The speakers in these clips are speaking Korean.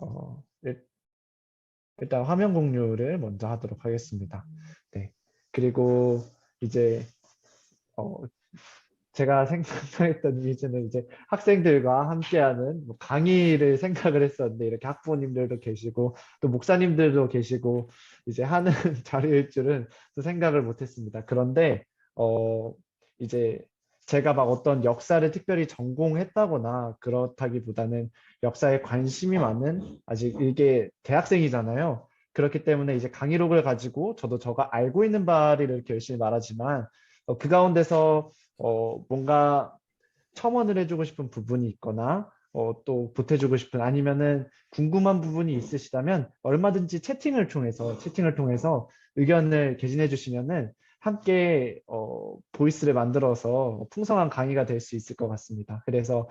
어, 일단 화면 공유를 먼저 하도록 하겠습니다. 네. 그리고 이제 어, 제가 생각했던 이미지는 이제 학생들과 함께하는 뭐 강의를 생각을 했었는데 이렇게 학부모님들도 계시고 또 목사님들도 계시고 이제 하는 자리일 줄은 또 생각을 못했습니다. 그런데 어 이제 제가 막 어떤 역사를 특별히 전공했다거나 그렇다기보다는 역사에 관심이 많은 아직 이게 대학생이잖아요. 그렇기 때문에 이제 강의록을 가지고 저도 저가 알고 있는 바를 이렇게 열심히 말하지만 그 가운데서 뭔가 첨언을 해주고 싶은 부분이 있거나 또 보태주고 싶은 아니면은 궁금한 부분이 있으시다면 얼마든지 채팅을 통해서 의견을 개진해 주시면은 함께 보이스를 만들어서 풍성한 강의가 될 수 있을 것 같습니다. 그래서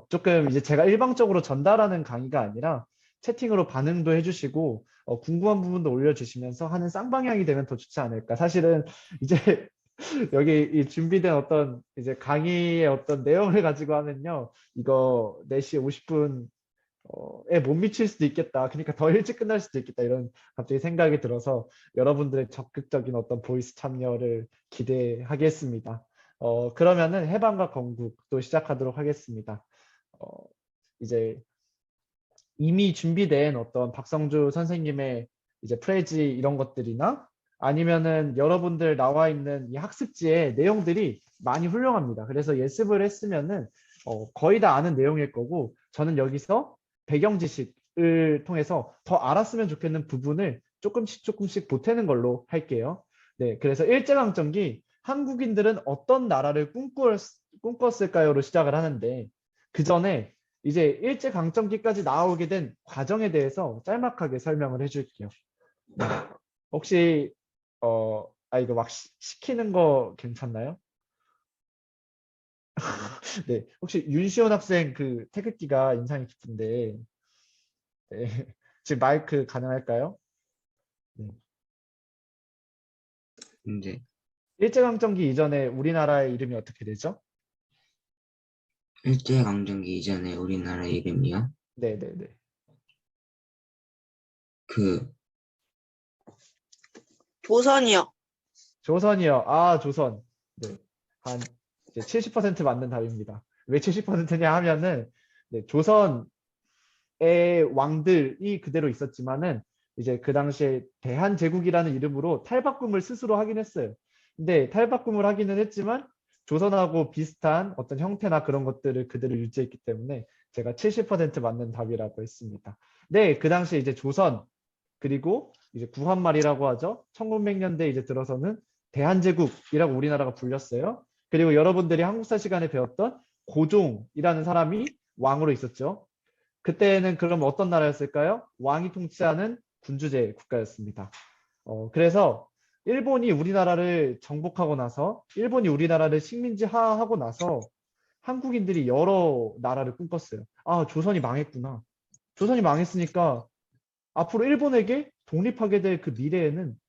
조금 이제 제가 일방적으로 전달하는 강의가 아니라 채팅으로 반응도 해주시고 궁금한 부분도 올려주시면서 하는 쌍방향이 되면 더 좋지 않을까. 사실은 이제 여기 이 준비된 어떤 이제 강의의 어떤 내용을 가지고 하면요. 이거 4시 50분에 못 미칠 수도 있겠다. 그러니까 더 일찍 끝날 수도 있겠다. 이런 갑자기 생각이 들어서 여러분들의 적극적인 어떤 보이스 참여를 기대하겠습니다. 그러면은 해방과 건국 또 시작하도록 하겠습니다. 어, 이제 이미 준비된 어떤 박성주 선생님의 이제 프레지 이런 것들이나 아니면은 여러분들 나와 있는 이 학습지의 내용들이 많이 훌륭합니다. 그래서 예습을 했으면은 거의 다 아는 내용일 거고 저는 여기서 배경 지식을 통해서 더 알았으면 좋겠는 부분을 조금씩 보태는 걸로 할게요. 네, 그래서 일제강점기 한국인들은 어떤 나라를 꿈꿨을까요로 시작을 하는데 그 전에 이제 일제강점기까지 나오게 된 과정에 대해서 짤막하게 설명을 해줄게요. 네. 혹시 이거 막 시키는 거 괜찮나요? 네. 혹시 윤시원 학생 그 태극기가 인상이 깊은데 네. 지금 마이크 가능할까요? 네. 이제 일제강점기 이전에 우리나라의 이름이 어떻게 되죠? 일제강점기 이전에 우리나라 이름이요? 네네네. 그 조선이요. 조선이요. 아, 조선. 네. 한 이제 70% 맞는 답입니다. 왜 70%냐 하면은 네, 조선의 왕들이 그대로 있었지만은 이제 그 당시에 대한제국이라는 이름으로 탈바꿈을 스스로 하긴 했어요. 근데 탈바꿈을 하기는 했지만 조선하고 비슷한 어떤 형태나 그런 것들을 그대로 유지했기 때문에 제가 70% 맞는 답이라고 했습니다. 네, 그 당시에 이제 조선 그리고 이제 구한말이라고 하죠. 1900년대 이제 들어서는 대한제국이라고 우리나라가 불렸어요. 그리고 여러분들이 한국사 시간에 배웠던 고종이라는 사람이 왕으로 있었죠. 그때는 그럼 어떤 나라였을까요? 왕이 통치하는 군주제 국가였습니다. 그래서 일본이 우리나라를 정복하고 나서 일본이 우리나라를 식민지화하고 나서 한국인들이 여러 나라를 꿈꿨어요. 아, 조선이 망했구나. 조선이 망했으니까 앞으로 일본에게 독립하게 될 그 미래에는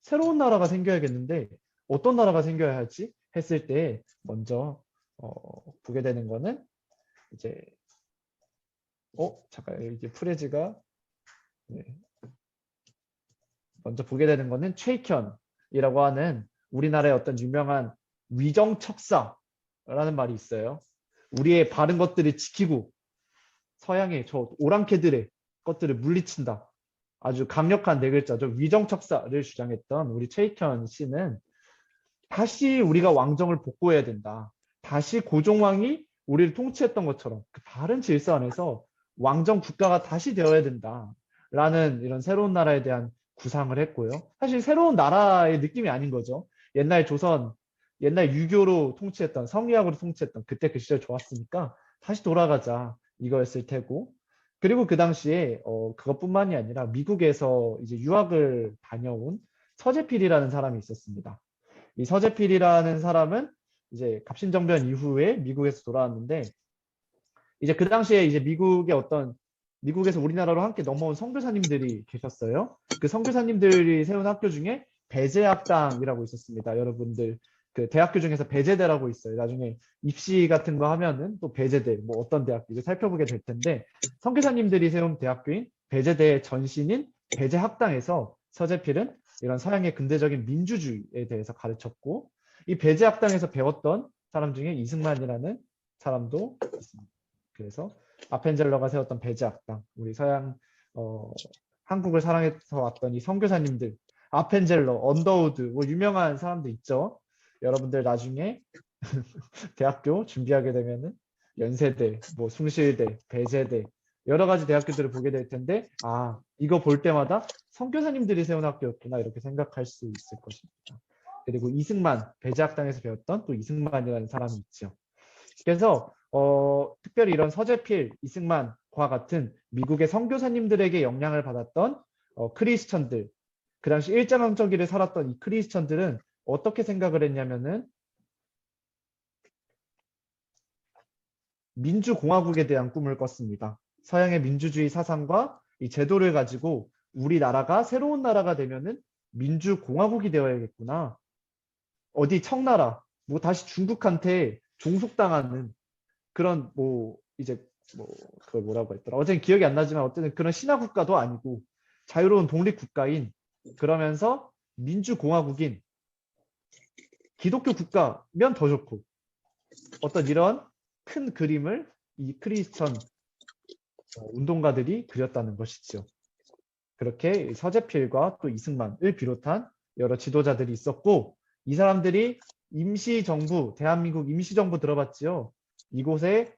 새로운 나라가 생겨야겠는데 어떤 나라가 생겨야 할지 했을 때 먼저 보게 되는 거는 이제 잠깐 이게 프레즈가 네. 먼저 보게 되는 거는 최익현이라고 하는 우리나라의 어떤 유명한 위정척사라는 말이 있어요. 우리의 바른 것들을 지키고 서양의 저 오랑캐들의 것들을 물리친다. 아주 강력한 네 글자죠. 위정척사를 주장했던 우리 최익현 씨는 다시 우리가 왕정을 복구해야 된다. 다시 고종왕이 우리를 통치했던 것처럼 그 바른 질서 안에서 왕정 국가가 다시 되어야 된다. 라는 이런 새로운 나라에 대한 구상을 했고요. 사실 새로운 나라의 느낌이 아닌 거죠. 옛날 조선, 옛날 유교로 통치했던, 성리학으로 통치했던 그때 그 시절 좋았으니까 다시 돌아가자 이거였을 테고 그리고 그 당시에 그것뿐만이 아니라 미국에서 이제 유학을 다녀온 서재필이라는 사람이 있었습니다. 이 서재필이라는 사람은 이제 갑신정변 이후에 미국에서 돌아왔는데 이제 그 당시에 이제 미국에서 우리나라로 함께 넘어온 선교사님들이 계셨어요. 그 선교사님들이 세운 학교 중에 배제학당이라고 있었습니다. 여러분들 그 대학교 중에서 배제대라고 있어요. 나중에 입시 같은 거 하면은 또 배제대, 뭐 어떤 대학교 이제 살펴보게 될 텐데 선교사님들이 세운 대학교인 배제대의 전신인 배제학당에서 서재필은 이런 서양의 근대적인 민주주의에 대해서 가르쳤고 이 배제학당에서 배웠던 사람 중에 이승만이라는 사람도 있습니다. 그래서 아펜젤러가 세웠던 배제학당, 우리 서양 한국을 사랑해서 왔던 이 선교사님들, 아펜젤러, 언더우드, 뭐 유명한 사람들 있죠. 여러분들 나중에 대학교 준비하게 되면은 연세대, 뭐 숭실대, 배제대 여러 가지 대학교들을 보게 될 텐데 아 이거 볼 때마다 선교사님들이 세운 학교였구나 이렇게 생각할 수 있을 것입니다. 그리고 이승만, 배제학당에서 배웠던 또 이승만이라는 사람이 있죠. 그래서 특별히 이런 서재필, 이승만과 같은 미국의 선교사님들에게 영향을 받았던 크리스천들, 그 당시 일제강점기를 살았던 이 크리스천들은 어떻게 생각을 했냐면은 민주공화국에 대한 꿈을 꿨습니다. 서양의 민주주의 사상과 이 제도를 가지고 우리나라가 새로운 나라가 되면은 민주공화국이 되어야겠구나. 어디 청나라, 뭐 다시 중국한테 종속당하는 그런 뭐 이제 뭐 그걸 뭐라고 했더라. 어제는 기억이 안 나지만 어쨌든 그런 신화 국가도 아니고 자유로운 독립 국가인 그러면서 민주공화국인 기독교 국가면 더 좋고 어떤 이런 큰 그림을 이 크리스천 운동가들이 그렸다는 것이죠. 그렇게 서재필과 또 이승만을 비롯한 여러 지도자들이 있었고 이 사람들이 임시정부, 대한민국 임시정부 들어봤지요. 이곳에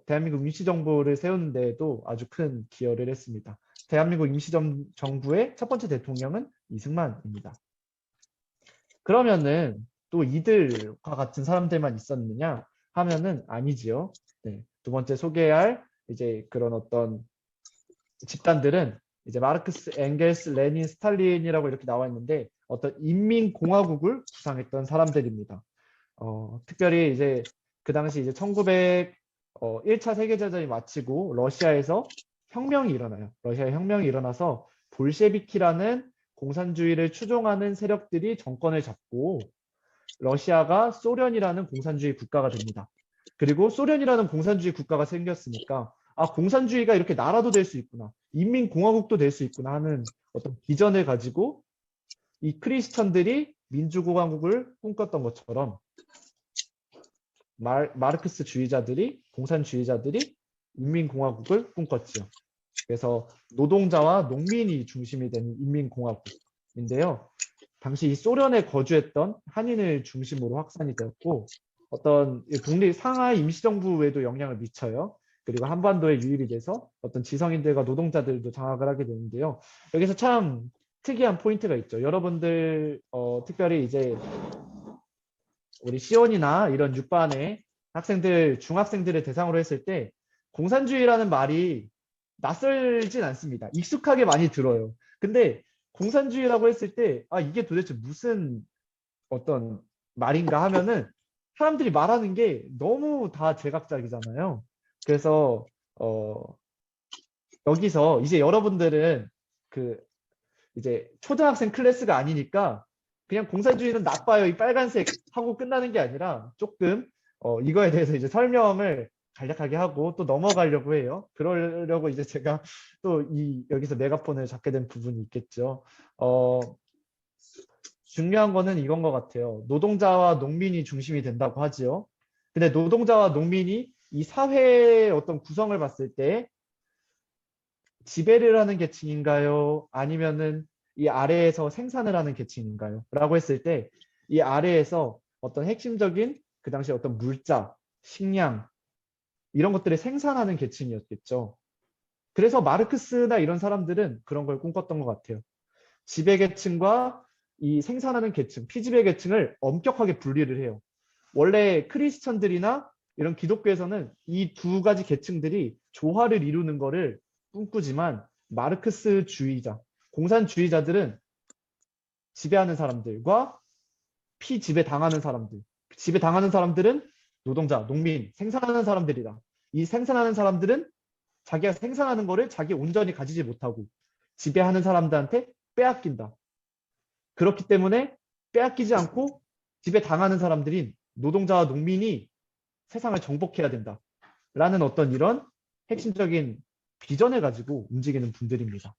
대한민국 임시정부를 세우는 데에도 아주 큰 기여를 했습니다. 대한민국 임시정부의 첫 번째 대통령은 이승만입니다. 그러면은 또 이들과 같은 사람들만 있었느냐 하면은 아니지요. 네. 두 번째 소개할 이제 그런 어떤 집단들은 이제 마르크스, 엥겔스, 레닌, 스탈린이라고 이렇게 나와 있는데 어떤 인민공화국을 구상했던 사람들입니다. 특별히 이제 그 당시 이제 1차 세계대전이 마치고 러시아에서 혁명이 일어나요. 러시아 혁명이 일어나서 볼셰비키라는 공산주의를 추종하는 세력들이 정권을 잡고 러시아가 소련이라는 공산주의 국가가 됩니다. 그리고 소련이라는 공산주의 국가가 생겼으니까 아 공산주의가 이렇게 나라도 될 수 있구나. 인민공화국도 될 수 있구나 하는 어떤 비전을 가지고 이 크리스천들이 민주공화국을 꿈꿨던 것처럼 마르크스 주의자들이 공산주의자들이 인민공화국을 꿈꿨죠. 그래서 노동자와 농민이 중심이 되는 인민공화국인데요. 당시 이 소련에 거주했던 한인을 중심으로 확산이 되었고 어떤 독립 상하이 임시정부에도 영향을 미쳐요. 그리고 한반도에 유입이 돼서 어떤 지성인들과 노동자들도 장악을 하게 되는데요. 여기서 참 특이한 포인트가 있죠. 여러분들 특별히 이제 우리 시온이나 이런 육반의 학생들, 중학생들을 대상으로 했을 때 공산주의라는 말이 낯설진 않습니다. 익숙하게 많이 들어요. 근데 공산주의라고 했을 때 아 이게 도대체 무슨 어떤 말인가 하면은 사람들이 말하는 게 너무 다 제각각이잖아요. 그래서 여기서 이제 여러분들은 그 이제 초등학생 클래스가 아니니까 그냥 공산주의는 나빠요 이 빨간색 하고 끝나는 게 아니라 조금 이거에 대해서 이제 설명을 간략하게 하고 또 넘어가려고 해요. 그러려고 이제 제가 또 이 여기서 메가폰을 잡게 된 부분이 있겠죠. 중요한 거는 이건 것 같아요. 노동자와 농민이 중심이 된다고 하지요. 근데 노동자와 농민이 이 사회의 어떤 구성을 봤을 때 지배를 하는 계층인가요? 아니면은 이 아래에서 생산을 하는 계층인가요? 라고 했을 때 이 아래에서 어떤 핵심적인 그 당시 어떤 물자, 식량 이런 것들을 생산하는 계층이었겠죠. 그래서 마르크스나 이런 사람들은 그런 걸 꿈꿨던 것 같아요. 지배계층과 이 생산하는 계층, 피지배 계층을 엄격하게 분리를 해요. 원래 크리스천들이나 이런 기독교에서는 이 두 가지 계층들이 조화를 이루는 거를 꿈꾸지만 마르크스 주의자, 공산주의자들은 지배하는 사람들과 피지배 당하는 사람들, 지배 당하는 사람들은 노동자, 농민, 생산하는 사람들이다. 이 생산하는 사람들은 자기가 생산하는 거를 자기 온전히 가지지 못하고 지배하는 사람들한테 빼앗긴다. 그렇기 때문에 빼앗기지 않고 지배당하는 사람들인 노동자와 농민이 세상을 정복해야 된다라는 어떤 이런 핵심적인 비전을 가지고 움직이는 분들입니다.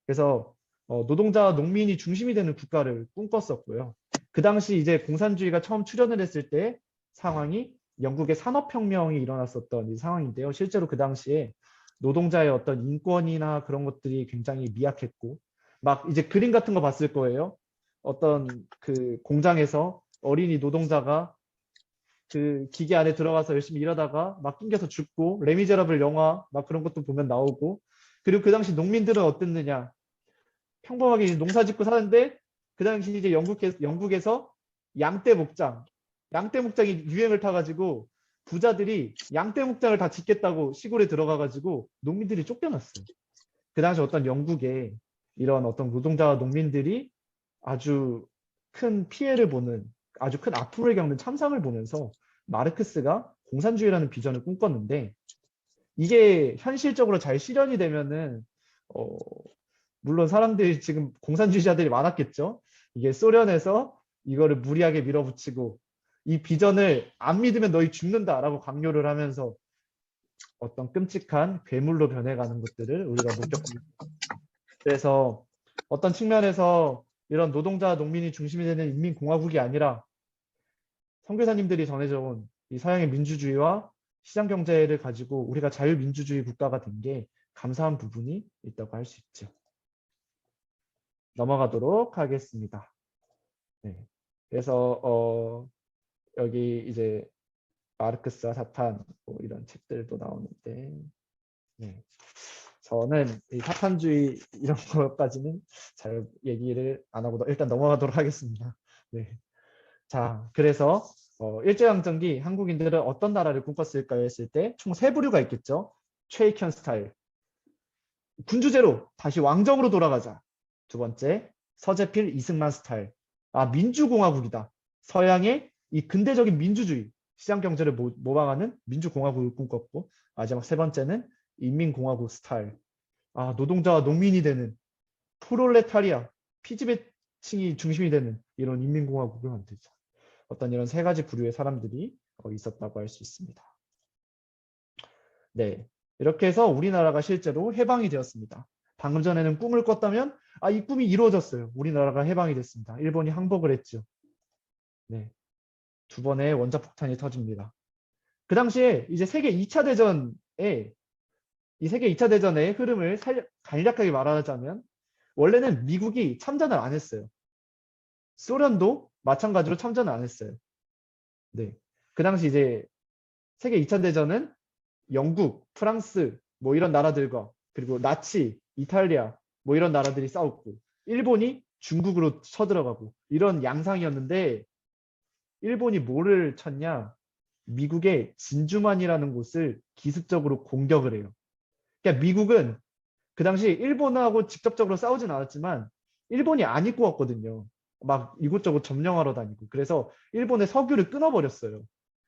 그래서 노동자와 농민이 중심이 되는 국가를 꿈꿨었고요. 그 당시 이제 공산주의가 처음 출현을 했을 때 상황이 영국의 산업혁명이 일어났었던 이 상황인데요. 실제로 그 당시에 노동자의 어떤 인권이나 그런 것들이 굉장히 미약했고, 막 이제 그림 같은 거 봤을 거예요. 어떤 그 공장에서 어린이 노동자가 그 기계 안에 들어가서 열심히 일하다가 막 낑겨서 죽고, 레미제라블 영화 막 그런 것도 보면 나오고, 그리고 그 당시 농민들은 어땠느냐? 평범하게 농사 짓고 사는데 그 당시 이제 영국에서 양떼 목장, 양떼 목장이 유행을 타가지고 부자들이 양떼 목장을 다 짓겠다고 시골에 들어가가지고 농민들이 쫓겨났어요. 그 당시 어떤 영국에 이런 어떤 노동자와 농민들이 아주 큰 피해를 보는, 아주 큰 아픔을 겪는 참상을 보면서 마르크스가 공산주의라는 비전을 꿈꿨는데, 이게 현실적으로 잘 실현이 되면은 어, 물론 사람들이 지금 공산주의자들이 많았겠죠. 이게 소련에서 이거를 무리하게 밀어붙이고 이 비전을 안 믿으면 너희 죽는다라고 강요를 하면서 어떤 끔찍한 괴물로 변해가는 것들을 우리가 목격합니다. 그래서 어떤 측면에서 이런 노동자 농민이 중심이 되는 인민공화국이 아니라 선교사님들이 전해져온 이 서양의 민주주의와 시장 경제를 가지고 우리가 자유민주주의 국가가 된 게 감사한 부분이 있다고 할 수 있죠. 넘어가도록 하겠습니다. 네. 그래서 여기 이제 마르크스와 사탄 뭐 이런 책들도 나오는데, 네. 저는 이 사탄주의 이런 것까지는 잘 얘기를 안 하고 일단 넘어가도록 하겠습니다. 네. 자, 그래서 일제강점기 한국인들은 어떤 나라를 꿈꿨을까요 했을 때 총 세 부류가 있겠죠. 최익현 스타일, 군주제로 다시 왕정으로 돌아가자. 두 번째, 서재필 이승만 스타일, 민주공화국이다. 서양의 이 근대적인 민주주의, 시장 경제를 모방하는 민주공화국을 꿈꿨고, 마지막 세 번째는 인민공화국 스타일, 노동자와 농민이 되는 프롤레타리아, 피지배층이 중심이 되는 이런 인민공화국을 만들자. 어떤 이런 세 가지 부류의 사람들이 있었다고 할 수 있습니다. 네, 이렇게 해서 우리나라가 실제로 해방이 되었습니다. 방금 전에는 꿈을 꿨다면 이 꿈이 이루어졌어요. 우리나라가 해방이 됐습니다. 일본이 항복을 했죠. 네, 두 번의 원자폭탄이 터집니다. 그 당시에 이제 세계 2차 대전에 이 세계 2차 대전의 흐름을 간략하게 말하자면, 원래는 미국이 참전을 안 했어요. 소련도 마찬가지로 참전을 안 했어요. 네, 그 당시 이제 세계 2차 대전은 영국, 프랑스 뭐 이런 나라들과, 그리고 나치, 이탈리아 뭐 이런 나라들이 싸웠고, 일본이 중국으로 쳐들어가고 이런 양상이었는데, 일본이 뭐를 쳤냐? 미국의 진주만이라는 곳을 기습적으로 공격을 해요. 그러니까 미국은 그 당시 일본하고 직접적으로 싸우진 않았지만 일본이 안 입고 왔거든요. 막 이곳저곳 점령하러 다니고. 그래서 일본의 석유를 끊어버렸어요.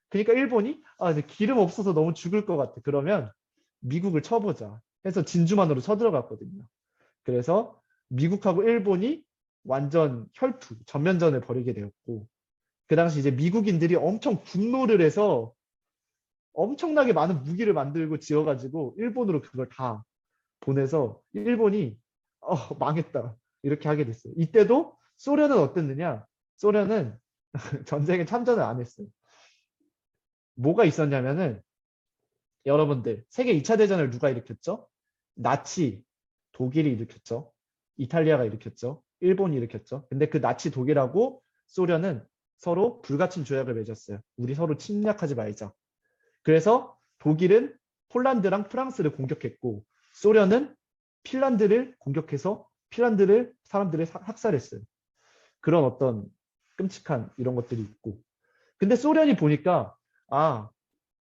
그러니까 일본이 근데 기름 없어서 너무 죽을 것 같아. 그러면 미국을 쳐보자 해서 진주만으로 쳐들어갔거든요. 그래서 미국하고 일본이 완전 혈투, 전면전을 벌이게 되었고, 그 당시 이제 미국인들이 엄청 분노를 해서 엄청나게 많은 무기를 만들고 지어가지고 일본으로 그걸 다 보내서 일본이 망했다 이렇게 하게 됐어요. 이때도 소련은 어땠느냐? 소련은 전쟁에 참전을 안 했어요. 뭐가 있었냐면은, 여러분들 세계 2차 대전을 누가 일으켰죠? 나치 독일이 일으켰죠. 이탈리아가 일으켰죠. 일본이 일으켰죠. 근데 그 나치 독일하고 소련은 서로 불가침 조약을 맺었어요. 우리 서로 침략하지 말자. 그래서 독일은 폴란드랑 프랑스를 공격했고, 소련은 핀란드를 공격해서 핀란드를 사람들을 학살했어요. 그런 어떤 끔찍한 이런 것들이 있고, 근데 소련이 보니까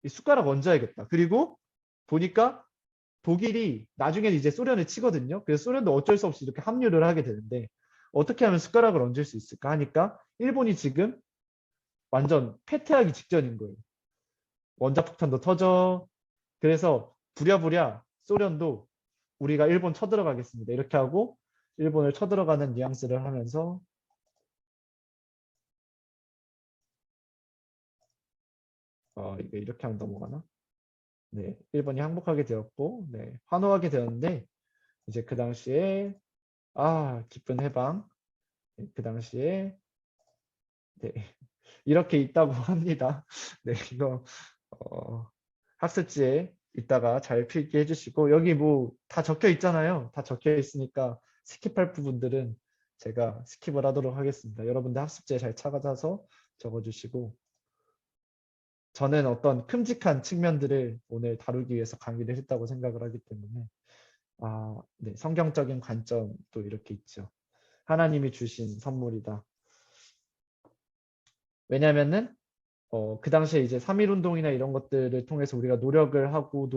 이 숟가락 얹어야겠다. 그리고 보니까 독일이 나중에는 이제 소련을 치거든요. 그래서 소련도 어쩔 수 없이 이렇게 합류를 하게 되는데, 어떻게 하면 숟가락을 얹을 수 있을까 하니까 일본이 지금 완전 패퇴하기 직전인 거예요. 원자폭탄도 터져. 그래서 부랴부랴 소련도 우리가 일본 쳐들어가겠습니다. 이렇게 하고 일본을 쳐들어가는 뉘앙스를 하면서 이거 이렇게 하면 넘어가나? 네, 일본이 항복하게 되었고, 네, 환호하게 되었는데, 이제 그 당시에, 기쁜 해방. 네, 그 당시에, 네, 이렇게 있다고 합니다. 네, 이거, 어, 학습지에 이따가 잘 필기 해주시고, 여기 뭐 다 적혀 있잖아요. 다 적혀 있으니까 스킵할 부분들은 제가 스킵을 하도록 하겠습니다. 여러분들 학습지에 잘 찾아서 적어주시고, 저는 어떤 큼직한 측면들을 오늘 다루기 위해서 강의를 했다고 생각을 하기 때문에 네, 성경적인 관점도 이렇게 있죠. 하나님이 주신 선물이다. 왜냐하면은 그 당시에 이제 3.1 운동이나 이런 것들을 통해서 우리가 노력을 하고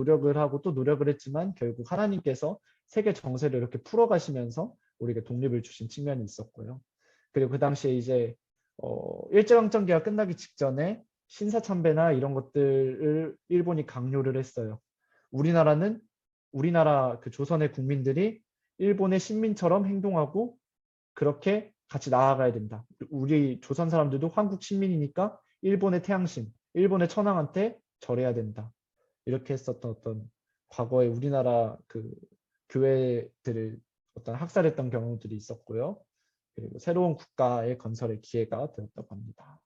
또 노력을 했지만 결국 하나님께서 세계 정세를 이렇게 풀어가시면서 우리에게 독립을 주신 측면이 있었고요. 그리고 그 당시에 이제 일제강점기가 끝나기 직전에 신사참배나 이런 것들을 일본이 강요를 했어요. 우리나라 그 조선의 국민들이 일본의 신민처럼 행동하고 그렇게 같이 나아가야 된다. 우리 조선 사람들도 한국 시민이니까 일본의 태양신, 일본의 천황한테 절해야 된다. 이렇게 했었던 어떤 과거에 우리나라 그 교회들을 어떤 학살했던 경우들이 있었고요. 그리고 새로운 국가의 건설의 기회가 되었다고 합니다.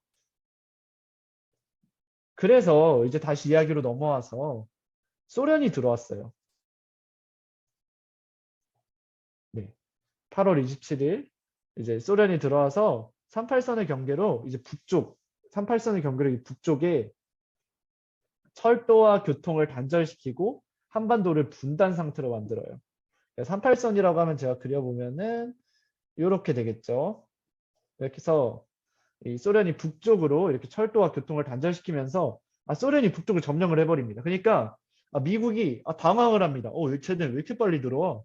그래서 이제 다시 이야기로 넘어와서 소련이 들어왔어요. 네. 8월 27일 이제 소련이 들어와서 38선의 경계로 이제 38선의 경계로 북쪽에 철도와 교통을 단절시키고 한반도를 분단 상태로 만들어요. 38선이라고 하면 제가 그려보면은 이렇게 되겠죠. 이렇게 해서 이 소련이 북쪽으로 이렇게 철도와 교통을 단절시키면서 소련이 북쪽을 점령을 해버립니다. 그러니까 미국이 당황을 합니다. 쟤네 왜 이렇게 빨리 들어와?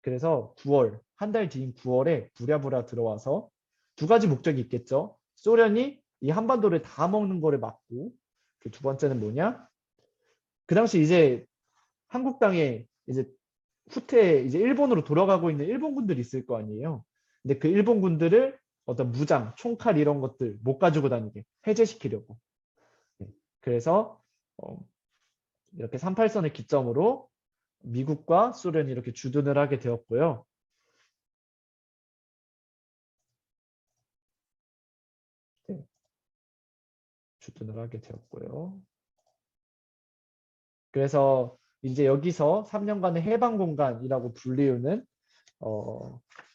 그래서 9월, 한 달 뒤인 9월에 부랴부랴 들어와서 두 가지 목적이 있겠죠. 소련이 이 한반도를 다 먹는 거를 막고 그 두 번째는 뭐냐? 그 당시 이제 한국 땅에 이제 후퇴 이제 일본으로 돌아가고 있는 일본군들이 있을 거 아니에요. 근데 그 일본군들을 어떤 무장, 총칼 이런 것들 못 가지고 다니게 해제시키려고. 네. 그래서 어, 이렇게 38선을 기점으로 미국과 소련이 이렇게 주둔을 하게 되었고요. 네. 주둔을 하게 되었고요. 그래서 이제 여기서 3년간의 해방 공간이라고 불리우는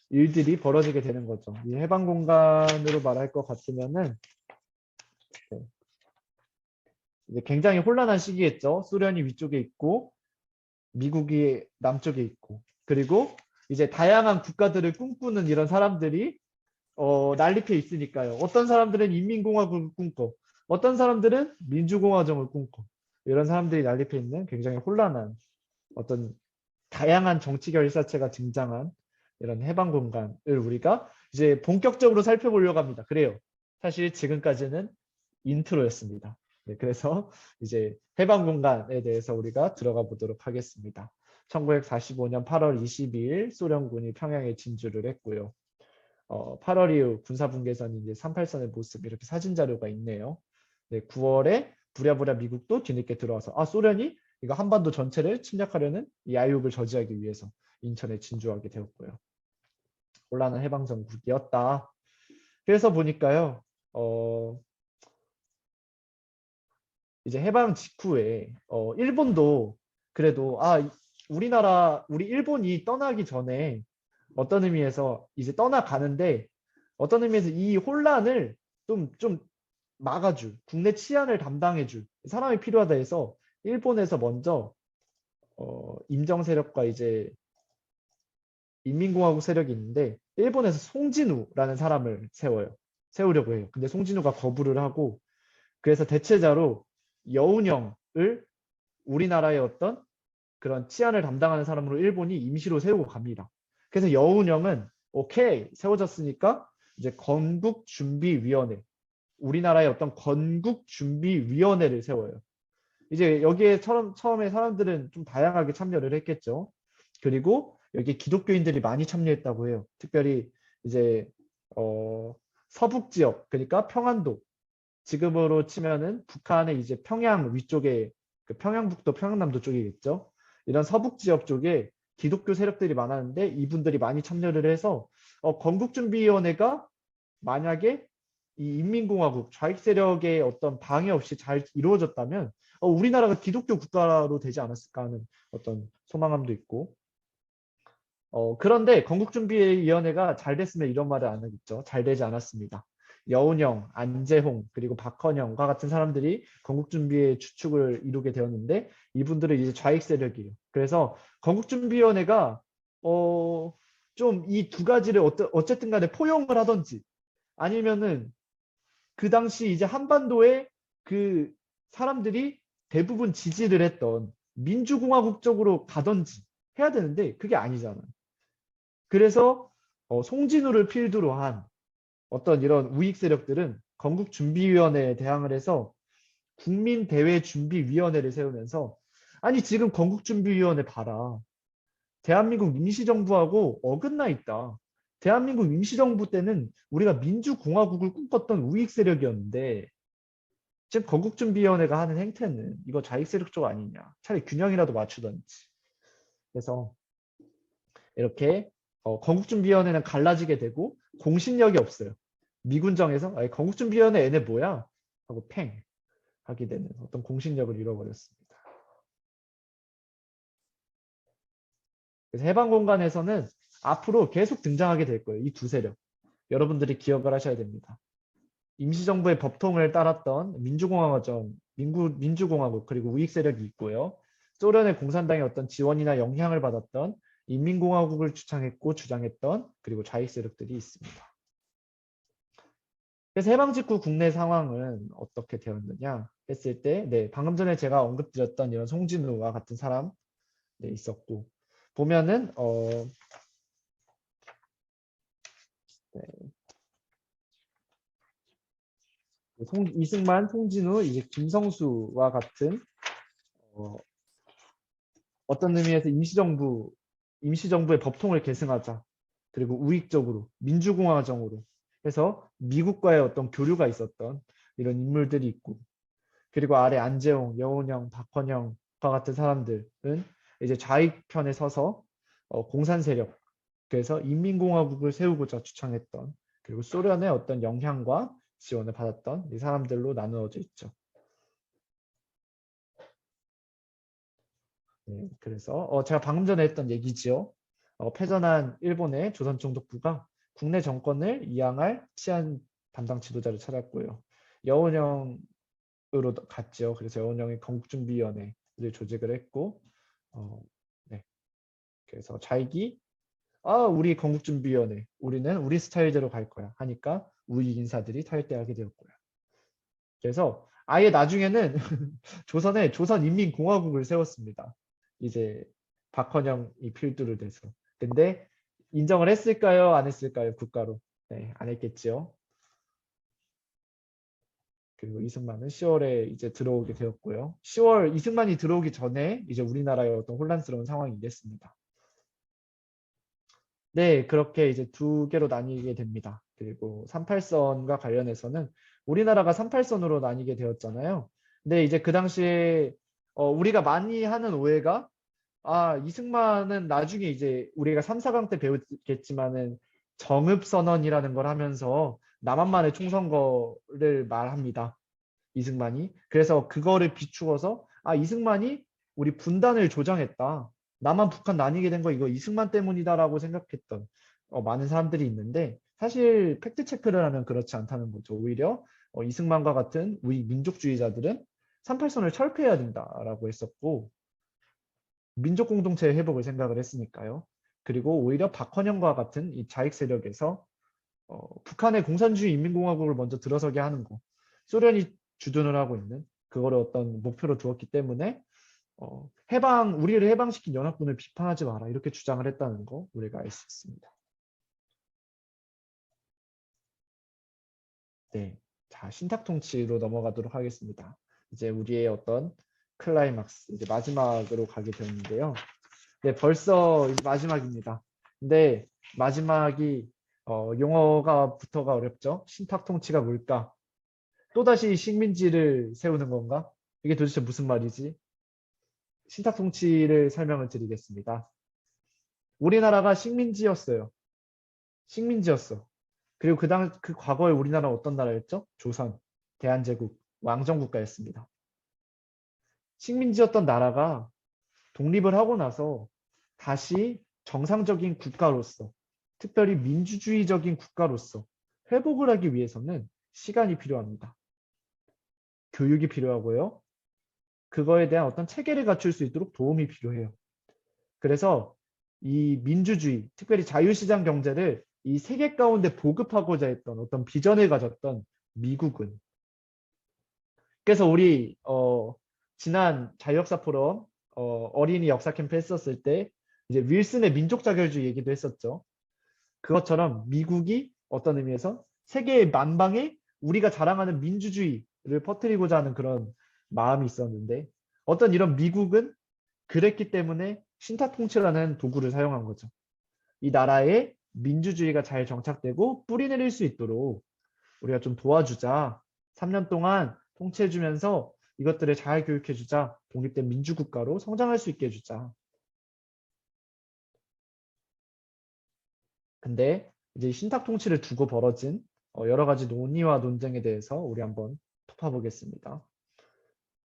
일들이 벌어지게 되는 거죠. 이 해방 공간으로 말할 것 같으면은 네, 이제 굉장히 혼란한 시기였죠. 소련이 위쪽에 있고 미국이 남쪽에 있고 그리고 이제 다양한 국가들을 꿈꾸는 이런 사람들이 난립해 있으니까요. 어떤 사람들은 인민공화국을 꿈꿔, 어떤 사람들은 민주공화정을 꿈꿔. 이런 사람들이 난립해 있는 굉장히 혼란한 어떤 다양한 정치 결사체가 등장한 이런 해방 공간을 우리가 이제 본격적으로 살펴보려고 합니다. 그래요. 사실 지금까지는 인트로였습니다. 네, 그래서 이제 해방 공간에 대해서 우리가 들어가 보도록 하겠습니다. 1945년 8월 22일 소련군이 평양에 진주를 했고요. 8월 이후 군사분계선이 이제 38선의 모습 이렇게 사진 자료가 있네요. 네, 9월에 부랴부랴 미국도 뒤늦게 들어와서 소련이 이거 한반도 전체를 침략하려는 이 야욕을 저지하기 위해서 인천에 진주하게 되었고요. 혼란한 해방 정국이었다. 그래서 보니까요. 이제 해방 직후에 일본도 그래도 우리 일본이 떠나기 전에 어떤 의미에서 이제 떠나가는데 어떤 의미에서 이 혼란을 좀 막아줄 국내 치안을 담당해줄 사람이 필요하다 해서 일본에서 먼저 임정 세력과 이제 인민공화국 세력이 있는데 일본에서 송진우라는 사람을 세우려고 해요. 근데 송진우가 거부를 하고 그래서 대체자로 여운형을 우리나라의 어떤 그런 치안을 담당하는 사람으로 일본이 임시로 세우고 갑니다. 그래서 여운형은 오케이 세워졌으니까 이제 건국준비위원회 우리나라의 어떤 건국준비위원회를 세워요. 이제 여기에 처음에 사람들은 좀 다양하게 참여를 했겠죠. 그리고 여기 기독교인들이 많이 참여했다고 해요. 특별히 이제 서북 지역 그러니까 평안도 지금으로 치면은 북한의 이제 평양 위쪽에 그 평양북도, 평양남도 쪽이겠죠. 이런 서북 지역 쪽에 기독교 세력들이 많았는데 이분들이 많이 참여를 해서 건국준비위원회가 만약에 이 인민공화국 좌익 세력의 어떤 방해 없이 잘 이루어졌다면 우리나라가 기독교 국가로 되지 않았을까 하는 어떤 소망감도 있고 그런데 건국준비위원회가 잘 됐으면 이런 말을 안 하겠죠. 잘 되지 않았습니다. 여운형, 안재홍, 그리고 박헌영과 같은 사람들이 건국준비의 주축을 이루게 되었는데 이분들은 이제 좌익 세력이에요. 그래서 건국준비위원회가 좀 이 두 가지를 어쨌든 간에 포용을 하든지 아니면은 그 당시 이제 한반도에 그 사람들이 대부분 지지를 했던 민주공화국 쪽으로 가든지 해야 되는데 그게 아니잖아요. 그래서 송진우를 필두로 한 어떤 이런 우익 세력들은 건국준비위원회에 대항을 해서 국민대외준비위원회를 세우면서 아니 지금 건국준비위원회 봐라. 대한민국 임시정부하고 어긋나 있다. 대한민국 임시정부 때는 우리가 민주공화국을 꿈꿨던 우익 세력이었는데 지금 건국준비위원회가 하는 행태는 이거 좌익 세력 쪽 아니냐. 차라리 균형이라도 맞추던지. 그래서 이렇게 건국준비위원회는 갈라지게 되고 공신력이 없어요. 미군정에서 건국준비위원회 얘네 뭐야? 하고 팽 하게 되는 어떤 공신력을 잃어버렸습니다. 그래서 해방공간에서는 앞으로 계속 등장하게 될 거예요. 이 두 세력. 여러분들이 기억을 하셔야 됩니다. 임시정부의 법통을 따랐던 민주공화국 그리고 우익 세력이 있고요. 소련의 공산당의 어떤 지원이나 영향을 받았던 인민공화국을 주창했고 주장했던 그리고 좌익 세력들이 있습니다. 그래서 해방 직후 국내 상황은 어떻게 되었느냐 했을 때, 네, 방금 전에 제가 언급드렸던 이런 송진우와 같은 사람 네, 있었고 보면은 네, 이승만, 송진우, 이제 김성수와 같은 어떤 의미에서 임시정부의 법통을 계승하자. 그리고 우익적으로, 민주공화정으로 해서 미국과의 어떤 교류가 있었던 이런 인물들이 있고, 그리고 아래 안재홍, 여운형, 박헌영과 같은 사람들은 이제 좌익 편에 서서 공산 세력, 그래서 인민공화국을 세우고자 주창했던, 그리고 소련의 어떤 영향과 지원을 받았던 이 사람들로 나누어져 있죠. 네, 그래서 제가 방금 전에 했던 얘기지요. 패전한 일본의 조선총독부가 국내 정권을 이양할 치안 담당 지도자를 찾았고요. 여운형으로 갔죠. 그래서 여운형이 건국준비위원회를 조직을 했고, 네. 그래서 좌익이 우리 건국준비위원회, 우리는 우리 스타일대로 갈 거야 하니까 우익 인사들이 탈퇴하게 되었고요. 그래서 아예 나중에는 조선에 조선인민공화국을 세웠습니다. 이제 박헌영이 필두를 대서. 근데 인정을 했을까요? 안 했을까요? 국가로. 네, 안 했겠지요. 그리고 이승만은 10월에 이제 들어오게 되었고요. 10월 이승만이 들어오기 전에 이제 우리나라의 어떤 혼란스러운 상황이 됐습니다. 네, 그렇게 이제 두 개로 나뉘게 됩니다. 그리고 38선과 관련해서는 우리나라가 38선으로 나뉘게 되었잖아요. 근데 이제 그 당시에 우리가 많이 하는 오해가 이승만은 나중에 이제 우리가 3, 4강 때 배우겠지만은 정읍선언이라는 걸 하면서 남한만의 총선거를 말합니다. 이승만이. 그래서 그거를 비추어서 이승만이 우리 분단을 조장했다. 남한 북한 나뉘게 된 거 이거 이승만 때문이다라고 생각했던 많은 사람들이 있는데 사실 팩트 체크를 하면 그렇지 않다는 거죠. 오히려 이승만과 같은 우리 민족주의자들은 38선을 철폐해야 된다라고 했었고 민족 공동체 회복을 생각을 했으니까요. 그리고 오히려 박헌영과 같은 이 좌익 세력에서 북한의 공산주의 인민공화국을 먼저 들어서게 하는 거. 소련이 주둔을 하고 있는 그거를 어떤 목표로 두었기 때문에 우리를 해방시킨 연합군을 비판하지 마라 이렇게 주장을 했다는 거 우리가 알 수 있습니다. 네, 자 신탁 통치로 넘어가도록 하겠습니다. 이제 우리의 어떤 클라이막스 이제 마지막으로 가게 되는데요. 네, 벌써 이제 마지막입니다. 근데 마지막이 용어가 부터가 어렵죠. 신탁 통치가 뭘까? 또다시 식민지를 세우는 건가? 이게 도대체 무슨 말이지? 신탁 통치를 설명을 드리겠습니다. 우리나라가 식민지였어요. 식민지였어. 그리고 그 과거에 우리나라는 어떤 나라였죠? 조선, 대한제국, 왕정국가였습니다. 식민지였던 나라가 독립을 하고 나서 다시 정상적인 국가로서, 특별히 민주주의적인 국가로서 회복을 하기 위해서는 시간이 필요합니다. 교육이 필요하고요. 그거에 대한 어떤 체계를 갖출 수 있도록 도움이 필요해요. 그래서 이 민주주의, 특별히 자유시장 경제를 이 세계 가운데 보급하고자 했던 어떤 비전을 가졌던 미국은, 그래서 우리 지난 자유역사 포럼 어린이 역사 캠프 했었을 때 이제 윌슨의 민족 자결주의 얘기도 했었죠. 그것처럼 미국이 어떤 의미에서 세계의 만방에 우리가 자랑하는 민주주의를 퍼뜨리고자 하는 그런 마음이 있었는데, 어떤 이런 미국은 그랬기 때문에 신탁 통치라는 도구를 사용한 거죠. 이 나라에 민주주의가 잘 정착되고 뿌리 내릴 수 있도록 우리가 좀 도와주자. 3년 동안 통치해주면서 이것들을 잘 교육해주자. 독립된 민주국가로 성장할 수 있게 해주자. 근데 이제 신탁 통치를 두고 벌어진 여러 가지 논의와 논쟁에 대해서 우리 한번 짚어보겠습니다.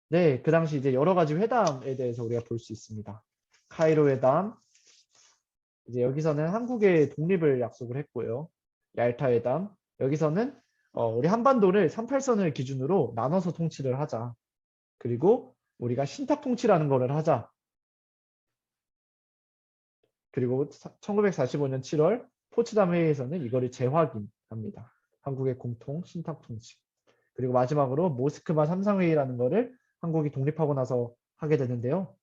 네, 그 당시 이제 여러 가지 회담에 대해서 우리가 볼 수 있습니다. 카이로 회담, 이제 여기서는 한국의 독립을 약속을 했고요. 얄타 회담, 여기서는 우리 한반도를 38선을 기준으로 나눠서 통치를 하자. 그리고 우리가 신탁 통치라는 거를 하자. 그리고 1945년 7월 포츠담 회의에서는 이거를 재확인합니다. 한국의 공통 신탁 통치. 그리고 마지막으로 모스크바 3상회의라는 거를 한국이 독립하고 나서 하게 되는데요.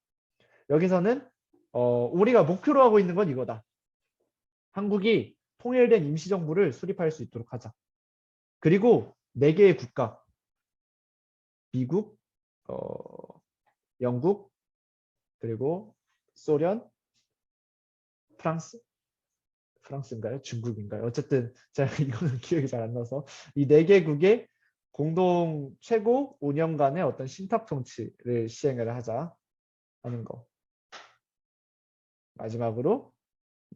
여기서는 우리가 목표로 하고 있는 건 이거다. 한국이 통일된 임시정부를 수립할 수 있도록 하자. 그리고 4개의 국가, 미국, 영국, 그리고 소련, 프랑스인가요? 중국인가요? 어쨌든 제가 이거는 기억이 잘 안 나서 이 4개국의 공동 최고 5년간의 어떤 신탁 통치를 시행을 하자 하는 거. 마지막으로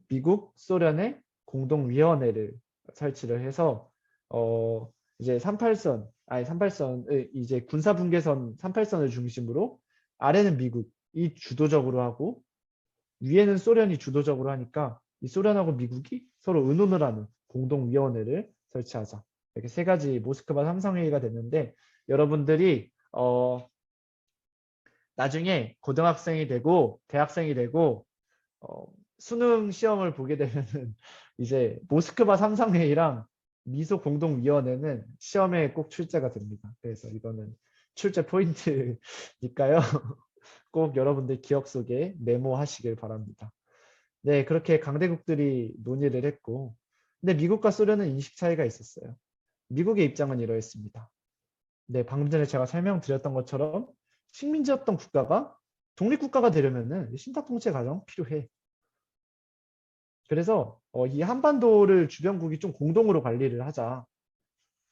미국, 소련의 공동위원회를 설치를 해서 이제 38선을 이제 군사분계선 38선을 중심으로 아래는 미국이 주도적으로 하고 위에는 소련이 주도적으로 하니까 이 소련하고 미국이 서로 의논을 하는 공동위원회를 설치하자. 이렇게 3가지 모스크바 3상회의가 됐는데, 여러분들이 나중에 고등학생이 되고 대학생이 되고 수능 시험을 보게 되면은 이제 모스크바 3상회의랑 미소 공동위원회는 시험에 꼭 출제가 됩니다. 그래서 이거는 출제 포인트니까요. 꼭 여러분들 기억 속에 메모하시길 바랍니다. 네, 그렇게 강대국들이 논의를 했고, 근데 미국과 소련은 인식 차이가 있었어요. 미국의 입장은 이러했습니다. 네, 방금 전에 제가 설명드렸던 것처럼 식민지였던 국가가 독립국가가 되려면은 신탁 통치 과정 필요해. 그래서 이 한반도를 주변국이 좀 공동으로 관리를 하자.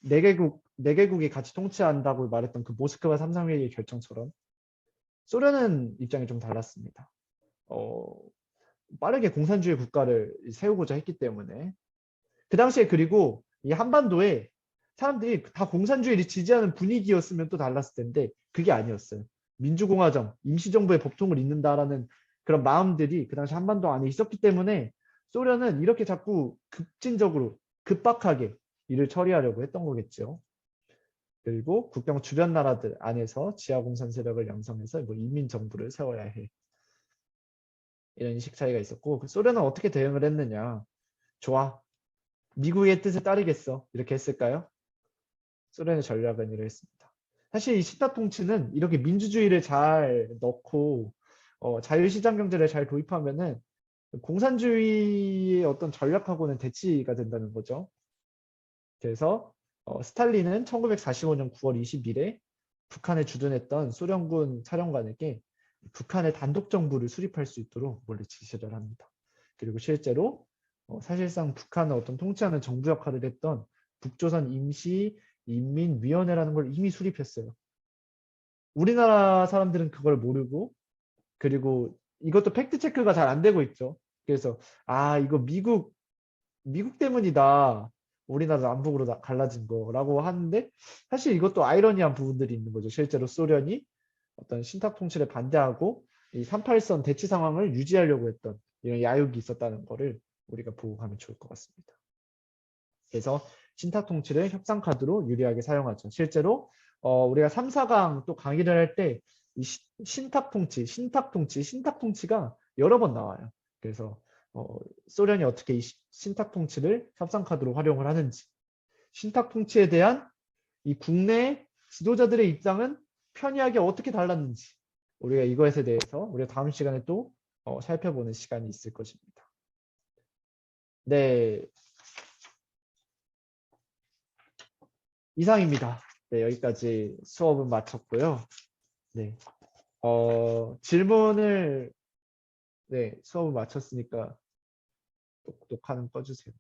4개국이 같이 통치한다고 말했던 그 모스크바 3상회의의 결정처럼 소련은 입장이 좀 달랐습니다. 빠르게 공산주의 국가를 세우고자 했기 때문에 그 당시에, 그리고 이 한반도에 사람들이 다 공산주의를 지지하는 분위기였으면 또 달랐을 텐데 그게 아니었어요. 민주공화정, 임시정부의 법통을 잇는다라는 그런 마음들이 그 당시 한반도 안에 있었기 때문에 소련은 이렇게 자꾸 급진적으로 급박하게 일을 처리하려고 했던 거겠죠. 그리고 국경 주변 나라들 안에서 지하공산 세력을 양성해서 뭐 인민정부를 세워야 해. 이런 인식 차이가 있었고, 소련은 어떻게 대응을 했느냐. 좋아. 미국의 뜻에 따르겠어. 이렇게 했을까요? 소련의 전략은 이러했습니다. 사실 이 신탁 통치는 이렇게 민주주의를 잘 넣고 자유시장 경제를 잘 도입하면은 공산주의의 어떤 전략하고는 대치가 된다는 거죠. 그래서 스탈린은 1945년 9월 20일에 북한에 주둔했던 소련군 사령관에게 북한의 단독 정부를 수립할 수 있도록 원래 지시를 합니다. 그리고 실제로 사실상 북한을 어떤 통치하는 정부 역할을 했던 북조선 임시 인민위원회라는 걸 이미 수립했어요. 우리나라 사람들은 그걸 모르고, 그리고 이것도 팩트 체크가 잘 안 되고 있죠. 그래서 이거 미국 때문이다. 우리나라 남북으로 갈라진 거라고 하는데, 사실 이것도 아이러니한 부분들이 있는 거죠. 실제로 소련이 어떤 신탁 통치를 반대하고 이 38선 대치 상황을 유지하려고 했던 이런 야욕이 있었다는 거를 우리가 보고 가면 좋을 것 같습니다. 그래서 신탁 통치를 협상 카드로 유리하게 사용하죠. 실제로 우리가 3, 4강 또 강의를 할 때 이 신탁 통치가 여러 번 나와요. 그래서 소련이 어떻게 이 신탁 통치를 협상 카드로 활용을 하는지, 신탁 통치에 대한 이 국내 지도자들의 입장은 편리하게 어떻게 달랐는지, 우리가 이것에 대해서 우리가 다음 시간에 또 살펴보는 시간이 있을 것입니다. 네, 이상입니다. 네, 여기까지 수업은 마쳤고요. 네, 질문을, 네, 수업을 마쳤으니까 녹화는 꺼주세요.